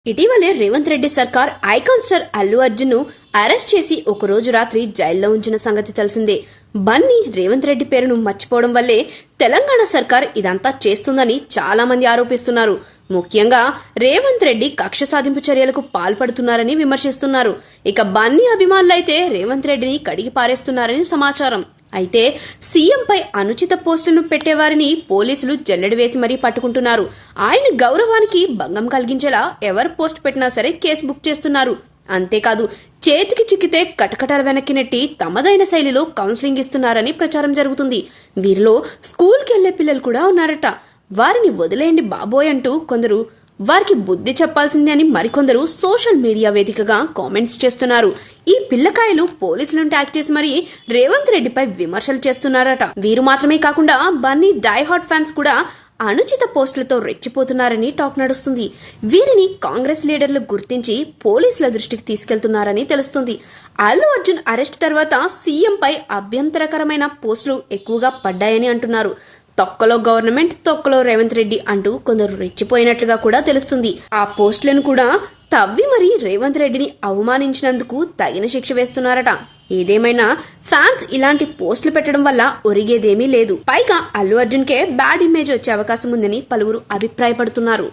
ఇటీవలే రేవంత్ రెడ్డి సర్కార్ icon star Allu Arjun ను అరెస్ట్ చేసి ఒక రోజు రాత్రి జైల్లో ఉంచిన సంగతి తెలిసిందే. బన్నీ రేవంత్ రెడ్డి పేరును మర్చిపోవడం వల్లే తెలంగాణ సర్కార్ ఇదంతా చేస్తుందని చాలా మంది ఆరోపిస్తున్నారు. ముఖ్యంగా రేవంత్ రెడ్డి కక్ష సాధింపు చర్యలకు పాల్పడుతున్నారని విమర్శిస్తున్నారు. ఇక బన్నీ అభిమానులైతే రేవంత్ రెడ్డిని కడిగి పారేస్తున్నారని సమాచారం. అయితే సీఎంపై అనుచిత పోస్టులను పెట్టేవారిని పోలీసులు జల్లెడ వేసి మరీ పట్టుకుంటున్నారు. ఆయన గౌరవానికి భంగం కలిగించేలా ఎవరు పోస్ట్ పెట్టినా సరే కేసు బుక్ చేస్తున్నారు. అంతేకాదు చేతికి చిక్కితే కటకటాల వెనక్కి నెట్టి తమదైన శైలిలో కౌన్సిలింగ్ ఇస్తున్నారని ప్రచారం జరుగుతుంది. వీరిలో స్కూల్కి వెళ్లే పిల్లలు కూడా ఉన్నారట. వారిని వదిలేయండి బాబోయ్ అంటూ కొందరు, వారికి బుద్ధి చెప్పాల్సిందే అని మరికొందరు సోషల్ మీడియా వేదికగా కామెంట్స్ చేస్తున్నారు. ఈ పిల్లకాయలు పోలీసులను ట్యాగ్ చేసి మరీ రేవంత్ రెడ్డిపై విమర్శలు చేస్తున్నారట. వీరు మాత్రమే కాకుండా బన్నీ డై హార్ట్ ఫ్యాన్స్ కూడా అనుచిత పోస్టులతో రెచ్చిపోతున్నారని టాక్ నడుస్తుంది. వీరిని కాంగ్రెస్ లీడర్లు గుర్తించి పోలీసుల దృష్టికి తీసుకెళ్తున్నారని తెలుస్తుంది. అల్లు అర్జున్ అరెస్ట్ తర్వాత సీఎంపై అభ్యంతరకరమైన పోస్టులు ఎక్కువగా పడ్డాయని అంటున్నారు. తొక్కలో గవర్నమెంట్, తొక్కలో రేవంత్ రెడ్డి అంటూ కొందరు రెచ్చిపోయినట్లుగా కూడా తెలుస్తుంది. ఆ పోస్టులను కూడా తవ్వి మరీ రేవంత్ రెడ్డిని అవమానించినందుకు తగిన శిక్ష వేస్తున్నారట. ఏదేమైనా ఫ్యాన్స్ ఇలాంటి పోస్టులు పెట్టడం వల్ల ఒరిగేదేమీ లేదు. పైగా అల్లు అర్జున్ కే బ్యాడ్ ఇమేజ్ వచ్చే అవకాశం ఉందని పలువురు అభిప్రాయపడుతున్నారు.